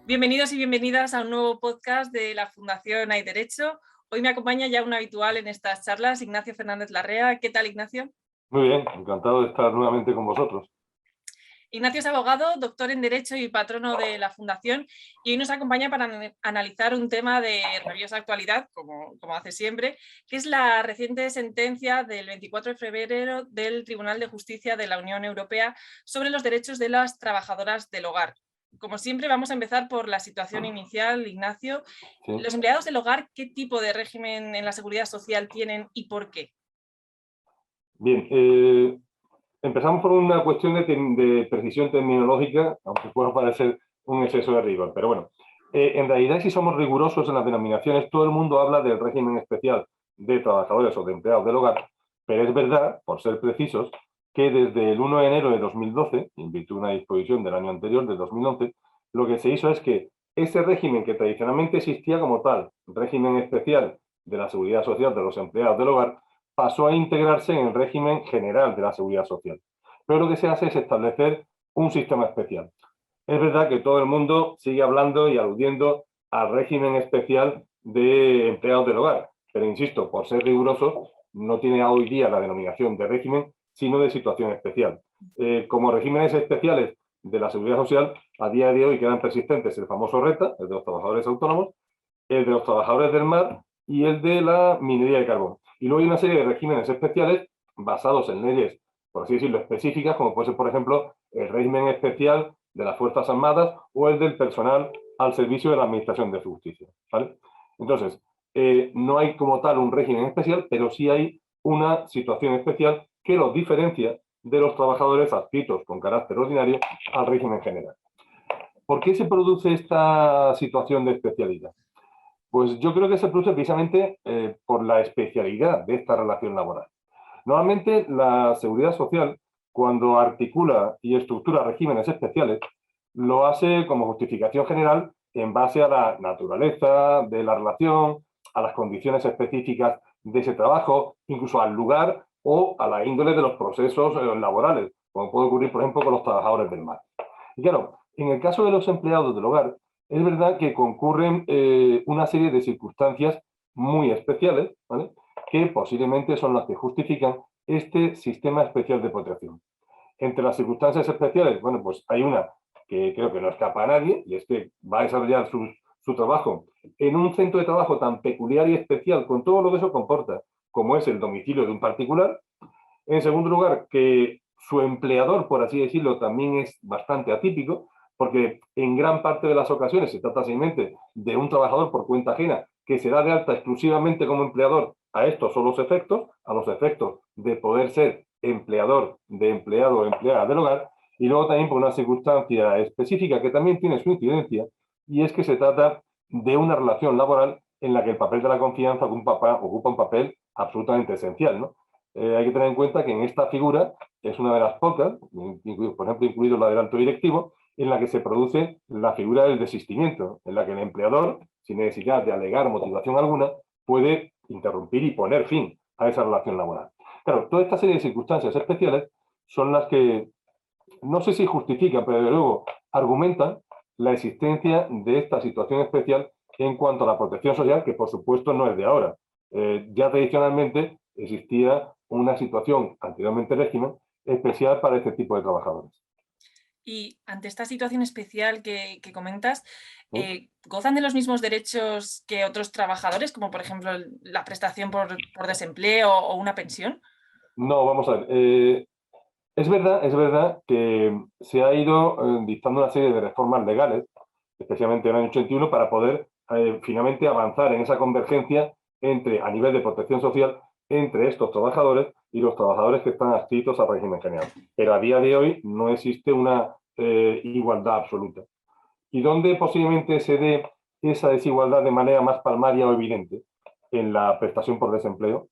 Bienvenidos y bienvenidas a un nuevo podcast de la Fundación Hay Derecho. Hoy me acompaña ya un habitual en estas charlas, Ignacio Fernández Larrea. ¿Qué tal, Ignacio? Muy bien, encantado de estar nuevamente con vosotros. Ignacio es abogado, doctor en Derecho y patrono de la Fundación, y hoy nos acompaña para analizar un tema de rabiosa actualidad, como hace siempre, que es la reciente sentencia del 24 de febrero del Tribunal de Justicia de la Unión Europea sobre los derechos de las trabajadoras del hogar. Como siempre, vamos a empezar por la situación inicial, Ignacio. Sí. ¿Los empleados del hogar qué tipo de régimen en la seguridad social tienen y por qué? Bien, empezamos por una cuestión de precisión terminológica, aunque pueda parecer un exceso de rigor, pero bueno. En realidad, si somos rigurosos en las denominaciones, todo el mundo habla del régimen especial de trabajadores o de empleados del hogar, pero es verdad, por ser precisos, que desde el 1 de enero de 2012, en virtud de una disposición del año anterior, del 2011, lo que se hizo es que ese régimen que tradicionalmente existía como tal, régimen especial de la seguridad social de los empleados del hogar, pasó a integrarse en el régimen general de la seguridad social. Pero lo que se hace es establecer un sistema especial. Es verdad que todo el mundo sigue hablando y aludiendo al régimen especial de empleados del hogar, pero insisto, por ser rigurosos, no tiene hoy día la denominación de régimen, sino de situación especial. Como regímenes especiales de la seguridad social, a día de hoy quedan persistentes el famoso RETA, el de los trabajadores autónomos, el de los trabajadores del mar y el de la minería de carbón. Y luego hay una serie de regímenes especiales basados en leyes, por así decirlo, específicas, como puede ser, por ejemplo, el régimen especial de las Fuerzas Armadas o el del personal al servicio de la Administración de Justicia, ¿vale? Entonces, no hay como tal un régimen especial, pero sí hay una situación especial que los diferencia de los trabajadores adscritos con carácter ordinario al régimen general. ¿Por qué se produce esta situación de especialidad? Pues yo creo que se produce precisamente por la especialidad de esta relación laboral. Normalmente la seguridad social, cuando articula y estructura regímenes especiales, lo hace como justificación general en base a la naturaleza de la relación, a las condiciones específicas de ese trabajo, incluso al lugar o a la índole de los procesos laborales, como puede ocurrir, por ejemplo, con los trabajadores del mar. Y claro, en el caso de los empleados del hogar, es verdad que concurren una serie de circunstancias muy especiales, ¿vale?, que posiblemente son las que justifican este sistema especial de protección. Entre las circunstancias especiales, bueno, pues hay una que creo que no escapa a nadie, y es que va a desarrollar su trabajo en un centro de trabajo tan peculiar y especial, con todo lo que eso comporta, como es el domicilio de un particular. En segundo lugar, que su empleador, por así decirlo, también es bastante atípico, porque en gran parte de las ocasiones se trata simplemente de un trabajador por cuenta ajena que se da de alta exclusivamente como empleador a estos son los efectos, a los efectos de poder ser empleador de empleado o empleada del hogar, y luego también por una circunstancia específica que también tiene su incidencia, y es que se trata de una relación laboral en la que el papel de la confianza ocupa un papel absolutamente esencial, ¿no? Hay que tener en cuenta que en esta figura es una de las pocas, por ejemplo, incluido la del alto directivo, en la que se produce la figura del desistimiento, en la que el empleador, sin necesidad de alegar motivación alguna, puede interrumpir y poner fin a esa relación laboral. Claro, toda esta serie de circunstancias especiales son las que, no sé si justifican, pero desde luego argumentan la existencia de esta situación especial en cuanto a la protección social, que por supuesto no es de ahora. Ya tradicionalmente existía una situación, anteriormente régimen, especial para este tipo de trabajadores. Y ante esta situación especial que comentas, ¿Mm? ¿gozan de los mismos derechos que otros trabajadores, como por ejemplo la prestación por desempleo o una pensión? No, vamos a ver. Es verdad que se ha ido dictando una serie de reformas legales, especialmente en el año 81, para poder finalmente avanzar en esa convergencia a nivel de protección social entre estos trabajadores y los trabajadores que están adscritos al régimen general. Pero a día de hoy no existe una igualdad absoluta. ¿Y dónde posiblemente se dé esa desigualdad de manera más palmaria o evidente? En la prestación por desempleo.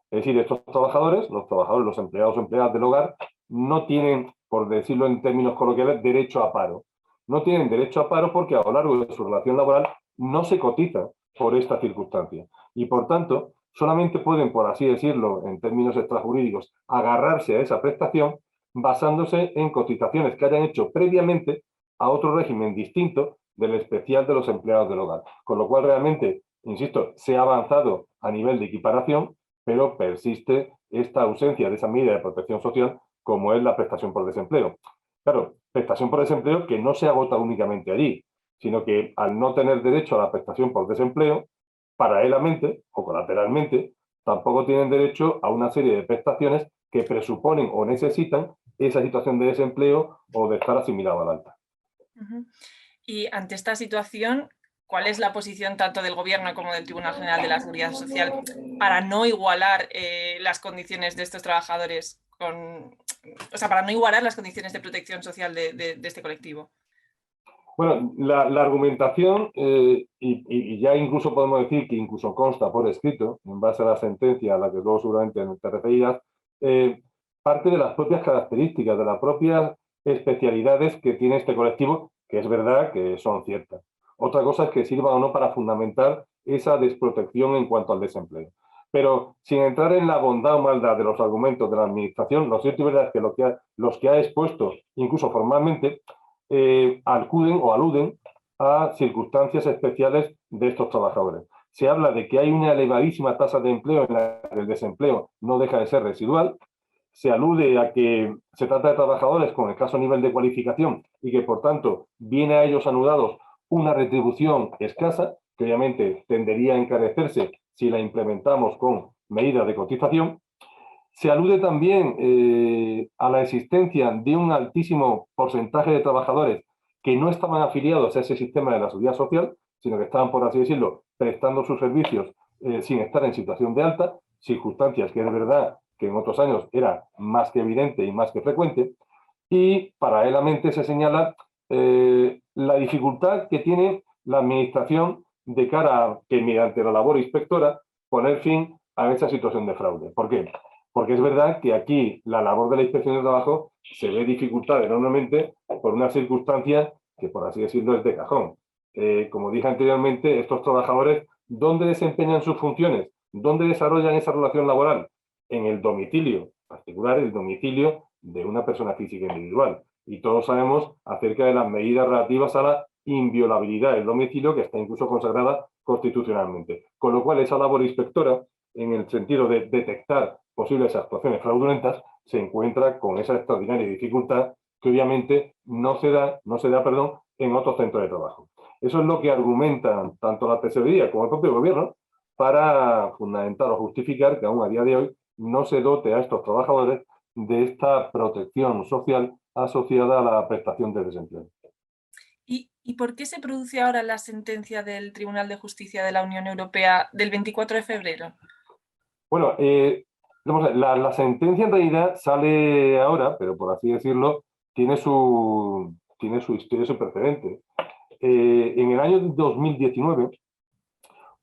Es decir, estos trabajadores, los empleados o empleadas del hogar, no tienen, por decirlo en términos coloquiales, derecho a paro. No tienen derecho a paro porque a lo largo de su relación laboral no se cotiza por esta circunstancia. Y por tanto, solamente pueden, por así decirlo, en términos extrajurídicos, agarrarse a esa prestación basándose en cotizaciones que hayan hecho previamente a otro régimen distinto del especial de los empleados del hogar. Con lo cual, realmente, insisto, se ha avanzado a nivel de equiparación, pero persiste esta ausencia de esa medida de protección social como es la prestación por desempleo. Claro, prestación por desempleo que no se agota únicamente allí, sino que al no tener derecho a la prestación por desempleo, paralelamente o colateralmente, tampoco tienen derecho a una serie de prestaciones que presuponen o necesitan esa situación de desempleo o de estar asimilado al alta. Y ante esta situación, ¿cuál es la posición tanto del Gobierno como del Tribunal General de la Seguridad Social para no igualar las condiciones de estos trabajadores para no igualar las condiciones de protección social de este colectivo? Bueno, la argumentación, y ya incluso podemos decir que incluso consta por escrito, en base a la sentencia a la que luego seguramente te referirás, parte de las propias características, de las propias especialidades que tiene este colectivo, que es verdad que son ciertas. Otra cosa es que sirva o no para fundamentar esa desprotección en cuanto al desempleo. Pero sin entrar en la bondad o maldad de los argumentos de la Administración, lo cierto y verdad es que los que ha expuesto, incluso formalmente, acuden o aluden a circunstancias especiales de estos trabajadores. Se habla de que hay una elevadísima tasa de empleo en la que el desempleo no deja de ser residual. Se alude a que se trata de trabajadores con escaso nivel de cualificación y que, por tanto, viene a ellos anudados una retribución escasa, que obviamente tendería a encarecerse si la implementamos con medidas de cotización. Se alude también a la existencia de un altísimo porcentaje de trabajadores que no estaban afiliados a ese sistema de la seguridad social, sino que estaban, por así decirlo, prestando sus servicios sin estar en situación de alta, circunstancias que es verdad que en otros años era más que evidente y más que frecuente. Y paralelamente se señala la dificultad que tiene la Administración de cara a que, mediante la labor inspectora, poner fin a esa situación de fraude. ¿Por qué? Porque es verdad que aquí la labor de la inspección de trabajo se ve dificultada enormemente por una circunstancia que, por así decirlo, es de cajón. Como dije anteriormente, estos trabajadores, ¿dónde desempeñan sus funciones? ¿Dónde desarrollan esa relación laboral? En el domicilio, en particular el domicilio de una persona física individual. Y todos sabemos acerca de las medidas relativas a la inviolabilidad del domicilio, que está incluso consagrada constitucionalmente. Con lo cual, esa labor inspectora, en el sentido de detectar posibles actuaciones fraudulentas, se encuentra con esa extraordinaria dificultad que obviamente no se da en otros centros de trabajo. Eso es lo que argumentan tanto la tesorería como el propio gobierno para fundamentar o justificar que aún a día de hoy no se dote a estos trabajadores de esta protección social asociada a la prestación de desempleo. ¿Y por qué se produce ahora la sentencia del Tribunal de Justicia de la Unión Europea del 24 de febrero? Bueno, la sentencia en realidad sale ahora, pero por así decirlo, tiene su historia, su precedente. En el año 2019,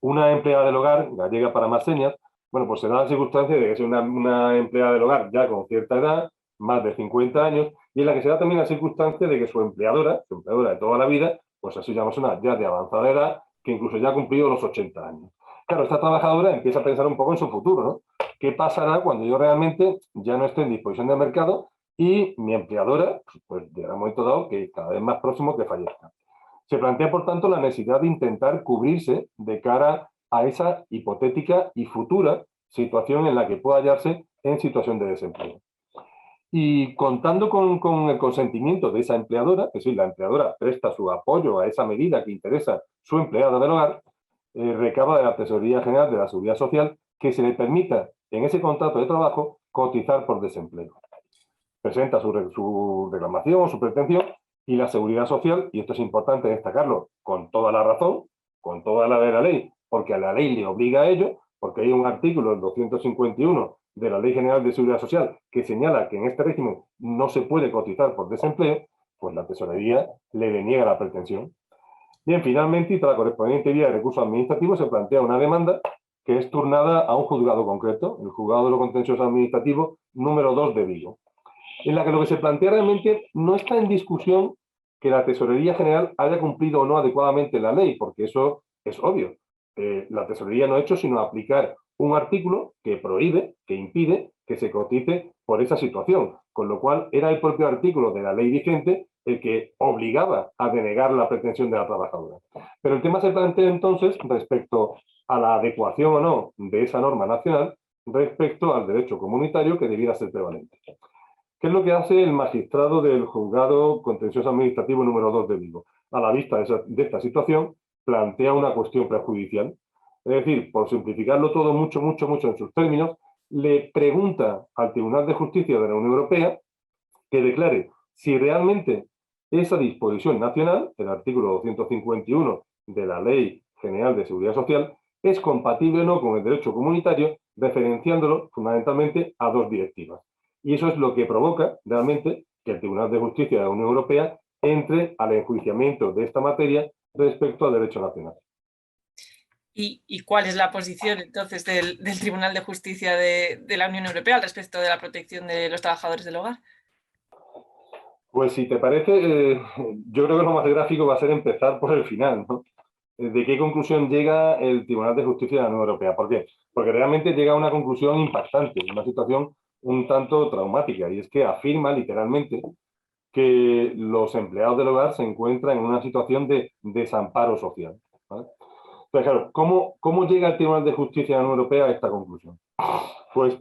una empleada del hogar, gallega para más señas, bueno, pues se da la circunstancia de que es una empleada del hogar ya con cierta edad, más de 50 años, y en la que se da también la circunstancia de que su empleadora de toda la vida, pues así llamamos una ya de avanzada edad, que incluso ya ha cumplido los 80 años. Claro, esta trabajadora empieza a pensar un poco en su futuro, ¿no? ¿Qué pasará cuando yo realmente ya no esté en disposición de mercado y mi empleadora, pues llegará un momento dado que cada vez más próximo que fallezca? Se plantea, por tanto, la necesidad de intentar cubrirse de cara a esa hipotética y futura situación en la que pueda hallarse en situación de desempleo. Y contando con el consentimiento de esa empleadora, es decir, la empleadora presta su apoyo a esa medida que interesa a su empleada del hogar, recaba de la Tesorería General de la Seguridad Social que se le permita en ese contrato de trabajo cotizar por desempleo. Presenta su reclamación, su pretensión, y la Seguridad Social, y esto es importante destacarlo, con toda la razón, con toda la de la ley, porque a la ley le obliga a ello, porque hay un artículo, el 251 de la Ley General de Seguridad Social, que señala que en este régimen no se puede cotizar por desempleo, pues la Tesorería le deniega la pretensión. Bien, finalmente, y tras la correspondiente vía de recurso administrativo, se plantea una demanda que es turnada a un juzgado concreto, el Juzgado de lo Contencioso Administrativo número 2 de Vigo, en la que lo que se plantea realmente no está en discusión que la Tesorería General haya cumplido o no adecuadamente la ley, porque eso es obvio. La Tesorería no ha hecho sino aplicar un artículo que prohíbe, que impide que se cotice por esa situación, con lo cual era el propio artículo de la ley vigente el que obligaba a denegar la pretensión de la trabajadora. Pero el tema se plantea entonces respecto a la adecuación o no de esa norma nacional respecto al derecho comunitario que debiera ser prevalente. ¿Qué es lo que hace el magistrado del Juzgado Contencioso Administrativo número 2 de Vigo? A la vista de esta situación, plantea una cuestión prejudicial. Es decir, por simplificarlo todo mucho en sus términos, le pregunta al Tribunal de Justicia de la Unión Europea que declare si realmente esa disposición nacional, el artículo 251 de la Ley General de Seguridad Social, es compatible o no con el derecho comunitario, referenciándolo fundamentalmente a dos directivas. Y eso es lo que provoca realmente que el Tribunal de Justicia de la Unión Europea entre al enjuiciamiento de esta materia respecto al derecho nacional. ¿Y cuál es la posición entonces del Tribunal de Justicia de la Unión Europea al respecto de la protección de los trabajadores del hogar? Pues si te parece, yo creo que lo más gráfico va a ser empezar por el final, ¿no? ¿De qué conclusión llega el Tribunal de Justicia de la Unión Europea? ¿Por qué? Porque realmente llega a una conclusión impactante, una situación un tanto traumática, y es que afirma literalmente que los empleados del hogar se encuentran en una situación de desamparo social, ¿vale? Entonces, claro, ¿cómo llega el Tribunal de Justicia de la Unión Europea a esta conclusión? Pues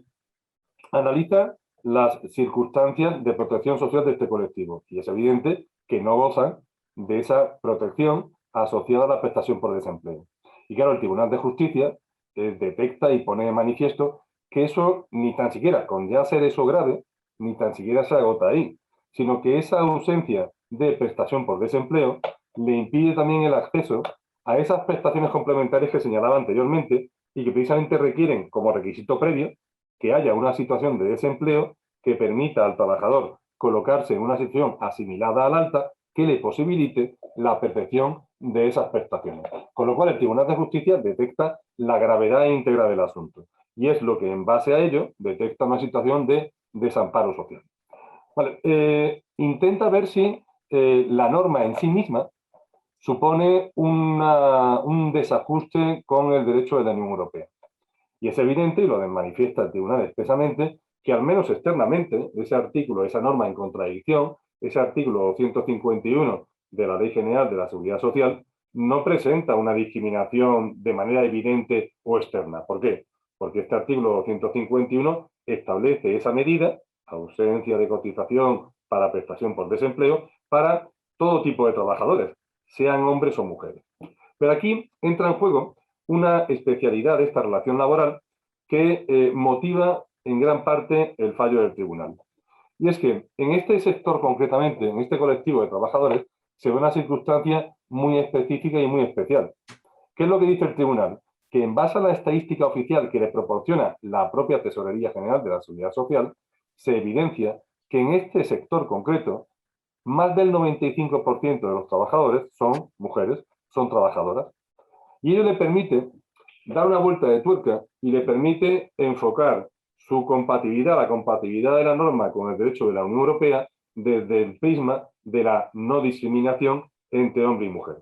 analiza las circunstancias de protección social de este colectivo, y es evidente que no gozan de esa protección asociada a la prestación por desempleo. Y claro, el Tribunal de Justicia detecta y pone de manifiesto que eso ni tan siquiera, con ya ser eso grave, ni tan siquiera se agota ahí, sino que esa ausencia de prestación por desempleo le impide también el acceso a esas prestaciones complementarias que señalaba anteriormente y que precisamente requieren como requisito previo que haya una situación de desempleo que permita al trabajador colocarse en una situación asimilada al alta que le posibilite la percepción de esas prestaciones. Con lo cual, el Tribunal de Justicia detecta la gravedad íntegra del asunto. Y es lo que, en base a ello, detecta una situación de desamparo social. Vale, intenta ver si la norma en sí misma supone un desajuste con el derecho de la Unión Europea. Y es evidente, y lo manifiesta el tribunal expresamente, que al menos externamente ese artículo, esa norma en contradicción, ese artículo 151 de la Ley General de la Seguridad Social, no presenta una discriminación de manera evidente o externa. ¿Por qué? Porque este artículo 151 establece esa medida, ausencia de cotización para prestación por desempleo, para todo tipo de trabajadores, sean hombres o mujeres. Pero aquí entra en juego una especialidad de esta relación laboral que motiva en gran parte el fallo del tribunal. Y es que en este sector concretamente, en este colectivo de trabajadores, se ve una circunstancia muy específica y muy especial. ¿Qué es lo que dice el tribunal? Que en base a la estadística oficial que le proporciona la propia Tesorería General de la Seguridad Social, se evidencia que en este sector concreto, más del 95% de los trabajadores son mujeres, son trabajadoras. Y ello le permite dar una vuelta de tuerca y le permite enfocar su compatibilidad, la compatibilidad de la norma con el derecho de la Unión Europea desde el prisma de la no discriminación entre hombre y mujer.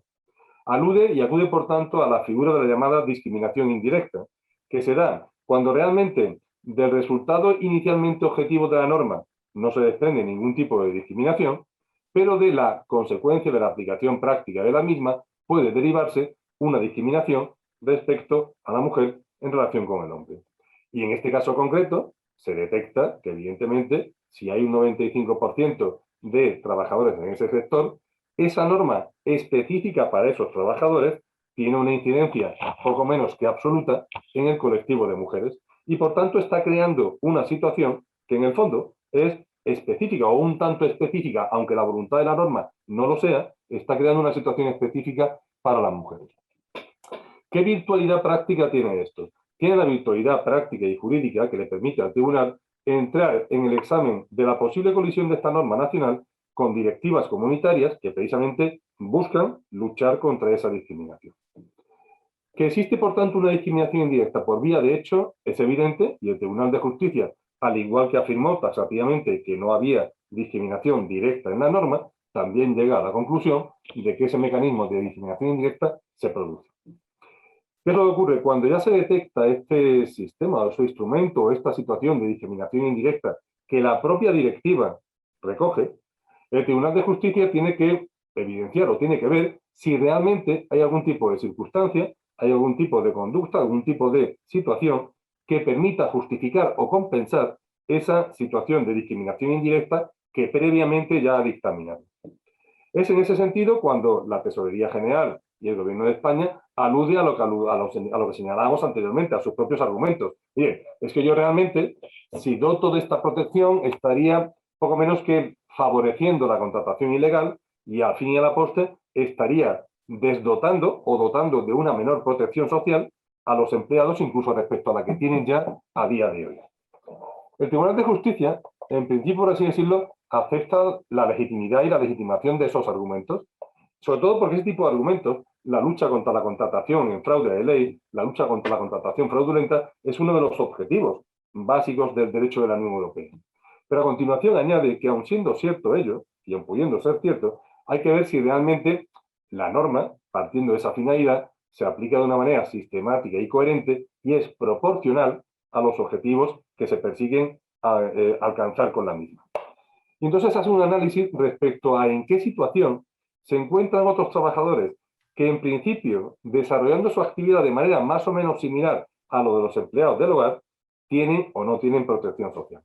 Alude y acude, por tanto, a la figura de la llamada discriminación indirecta, que se da cuando realmente del resultado inicialmente objetivo de la norma no se desprende ningún tipo de discriminación, pero de la consecuencia de la aplicación práctica de la misma puede derivarse una discriminación respecto a la mujer en relación con el hombre. Y en este caso concreto se detecta que evidentemente si hay un 95% de trabajadores en ese sector, esa norma específica para esos trabajadores tiene una incidencia poco menos que absoluta en el colectivo de mujeres y por tanto está creando una situación que en el fondo es específica o un tanto específica, aunque la voluntad de la norma no lo sea, está creando una situación específica para las mujeres. ¿Qué virtualidad práctica tiene esto? Tiene la virtualidad práctica y jurídica que le permite al tribunal entrar en el examen de la posible colisión de esta norma nacional con directivas comunitarias que precisamente buscan luchar contra esa discriminación. Que existe, por tanto, una discriminación indirecta por vía de hecho es evidente y el Tribunal de Justicia, al igual que afirmó taxativamente que no había discriminación directa en la norma, también llega a la conclusión de que ese mecanismo de discriminación indirecta se produce. ¿Qué es lo que ocurre? Cuando ya se detecta este sistema o su instrumento o esta situación de discriminación indirecta que la propia directiva recoge, El Tribunal de Justicia tiene que evidenciar o tiene que ver si realmente hay algún tipo de circunstancia, hay algún tipo de conducta, algún tipo de situación que permita justificar o compensar esa situación de discriminación indirecta que previamente ya ha dictaminado. Es en ese sentido cuando la Tesorería General y el Gobierno de España alude a lo que señalábamos anteriormente, a sus propios argumentos. Bien, es que yo realmente, si doto de esta protección, estaría poco menos que favoreciendo la contratación ilegal y al fin y a la postre estaría desdotando o dotando de una menor protección social a los empleados, incluso respecto a la que tienen ya a día de hoy. El Tribunal de Justicia, en principio, por así decirlo, acepta la legitimidad y la legitimación de esos argumentos, sobre todo porque ese tipo de argumentos, la lucha contra la contratación en fraude de ley, la lucha contra la contratación fraudulenta, es uno de los objetivos básicos del derecho de la Unión Europea. Pero a continuación añade que, aun siendo cierto ello, y aun pudiendo ser cierto, hay que ver si realmente la norma, partiendo de esa finalidad, se aplica de una manera sistemática y coherente y es proporcional a los objetivos que se persiguen alcanzar con la misma. Y entonces hace un análisis respecto a en qué situación se encuentran otros trabajadores que en principio, desarrollando su actividad de manera más o menos similar a lo de los empleados del hogar, tienen o no tienen protección social.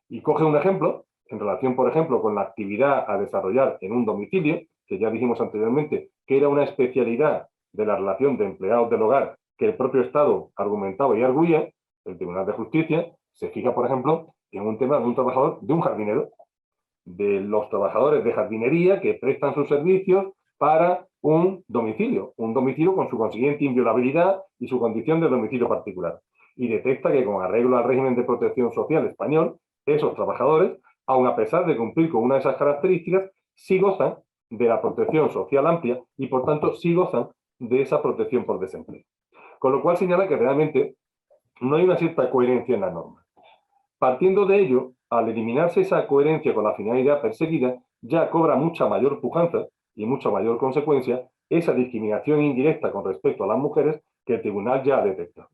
Y coge un ejemplo en relación, por ejemplo, con la actividad a desarrollar en un domicilio, que ya dijimos anteriormente que era una especialidad de la relación de empleados del hogar que el propio Estado argumentaba y arguía. El Tribunal de Justicia se fija, por ejemplo, en un tema de un trabajador, de un jardinero, de los trabajadores de jardinería que prestan sus servicios para un domicilio con su consiguiente inviolabilidad y su condición de domicilio particular. Y detecta que con arreglo al régimen de protección social español, esos trabajadores, aun a pesar de cumplir con una de esas características, sí gozan de la protección social amplia y por tanto sí gozan de esa protección por desempleo. Con lo cual señala que realmente no hay una cierta coherencia en la norma. Partiendo de ello, al eliminarse esa coherencia con la finalidad perseguida, ya cobra mucha mayor pujanza y mucha mayor consecuencia esa discriminación indirecta con respecto a las mujeres que el tribunal ya ha detectado.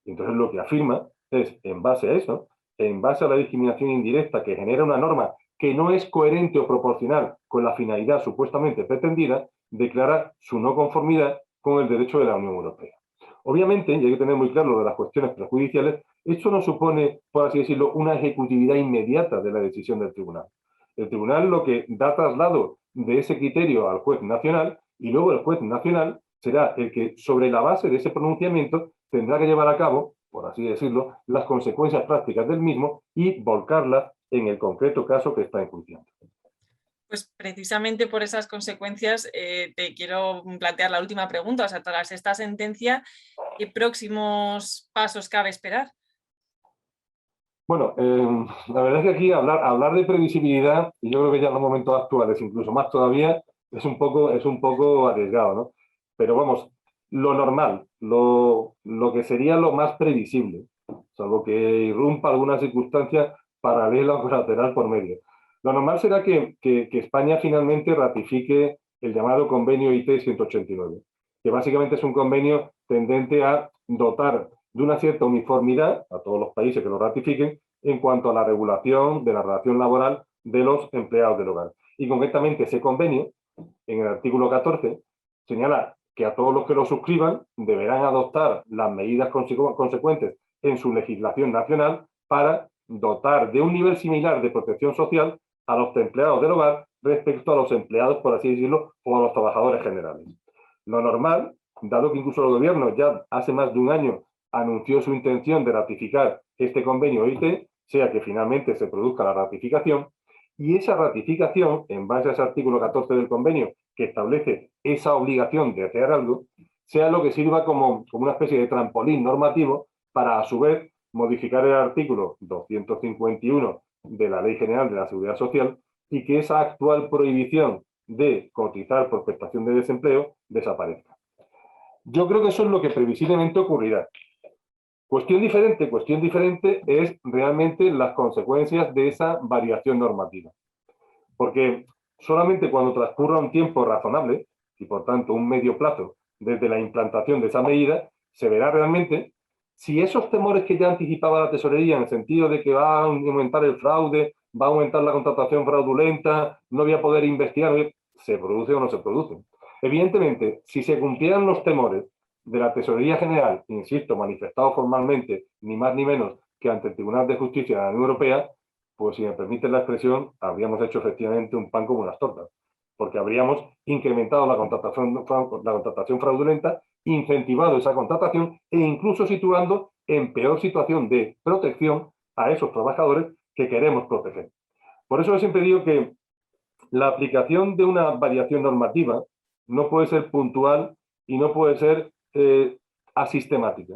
Entonces lo que afirma es, en base a eso, en base a la discriminación indirecta que genera una norma que no es coherente o proporcional con la finalidad supuestamente pretendida, declara su no conformidad con el derecho de la Unión Europea. Obviamente, y hay que tener muy claro lo de las cuestiones prejudiciales, esto no supone, por así decirlo, una ejecutividad inmediata de la decisión del tribunal. El tribunal lo que da traslado de ese criterio al juez nacional y luego el juez nacional será el que, sobre la base de ese pronunciamiento, tendrá que llevar a cabo, por así decirlo, las consecuencias prácticas del mismo y volcarlas en el concreto caso que está enjuiciando. Pues precisamente por esas consecuencias te quiero plantear la última pregunta. O sea, tras esta sentencia, ¿qué próximos pasos cabe esperar? Bueno, la verdad es que aquí hablar de previsibilidad, y yo creo que ya en los momentos actuales, incluso más todavía, es un poco arriesgado, ¿no? Pero vamos, lo normal, lo que sería lo más previsible, salvo que irrumpa alguna circunstancia paralela o colateral por medio. Lo normal será que España finalmente ratifique el llamado convenio IT 189, que básicamente es un convenio tendente a dotar de una cierta uniformidad a todos los países que lo ratifiquen en cuanto a la regulación de la relación laboral de los empleados del hogar. Y concretamente ese convenio, en el artículo 14, señala que a todos los que lo suscriban deberán adoptar las medidas consecuentes en su legislación nacional para dotar de un nivel similar de protección social a los empleados del hogar respecto a los empleados, por así decirlo, o a los trabajadores generales. Lo normal, dado que incluso el gobierno ya hace más de un año anunció su intención de ratificar este convenio OIT, sea que finalmente se produzca la ratificación, y esa ratificación, en base a ese artículo 14 del convenio, que establece esa obligación de hacer algo, sea lo que sirva como una especie de trampolín normativo para, a su vez, modificar el artículo 251 de la Ley General de la Seguridad Social y que esa actual prohibición de cotizar por prestación de desempleo desaparezca. Yo creo que eso es lo que previsiblemente ocurrirá. Cuestión diferente es realmente las consecuencias de esa variación normativa. Porque solamente cuando transcurra un tiempo razonable, y por tanto un medio plazo, desde la implantación de esa medida, se verá realmente si esos temores que ya anticipaba la tesorería en el sentido de que va a aumentar el fraude va a aumentar la contratación fraudulenta, no voy a poder investigar, ¿se produce o no se produce? Evidentemente, si se cumplieran los temores de la Tesorería General, insisto, manifestados formalmente, ni más ni menos que ante el Tribunal de Justicia de la Unión Europea, pues si me permiten la expresión, habríamos hecho efectivamente un pan como unas tortas, porque habríamos incrementado la contratación fraudulenta, incentivado esa contratación e incluso situando en peor situación de protección a esos trabajadores que queremos proteger. Por eso yo siempre digo que la aplicación de una variación normativa no puede ser puntual y no puede ser asistemática.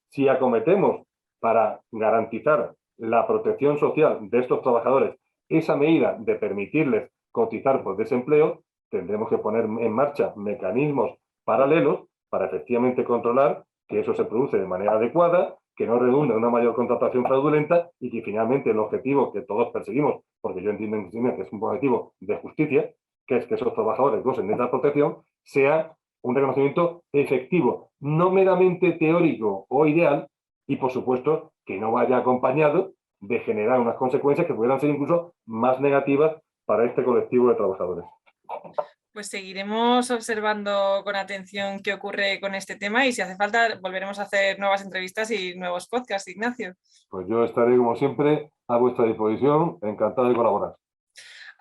Si acometemos para garantizar la protección social de estos trabajadores esa medida de permitirles cotizar por desempleo, tendremos que poner en marcha mecanismos paralelos para efectivamente controlar que eso se produce de manera adecuada, que no redunda en una mayor contratación fraudulenta y que finalmente el objetivo que todos perseguimos, porque yo entiendo que es un objetivo de justicia, que es que esos trabajadores gocen de esta protección, sea un reconocimiento efectivo, no meramente teórico o ideal, y por supuesto que no vaya acompañado de generar unas consecuencias que pudieran ser incluso más negativas para este colectivo de trabajadores. Pues seguiremos observando con atención qué ocurre con este tema y si hace falta volveremos a hacer nuevas entrevistas y nuevos podcasts, Ignacio. Pues yo estaré como siempre a vuestra disposición, encantado de colaborar.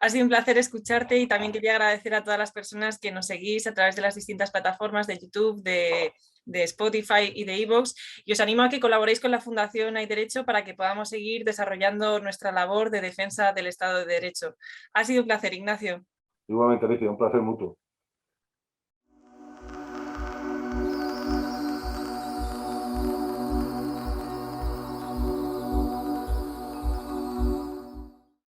Ha sido un placer escucharte y también quería agradecer a todas las personas que nos seguís a través de las distintas plataformas de YouTube, de Spotify y de iVoox. Y os animo a que colaboréis con la Fundación Hay Derecho para que podamos seguir desarrollando nuestra labor de defensa del Estado de Derecho. Ha sido un placer, Ignacio. Igualmente, Alicia, un placer mutuo.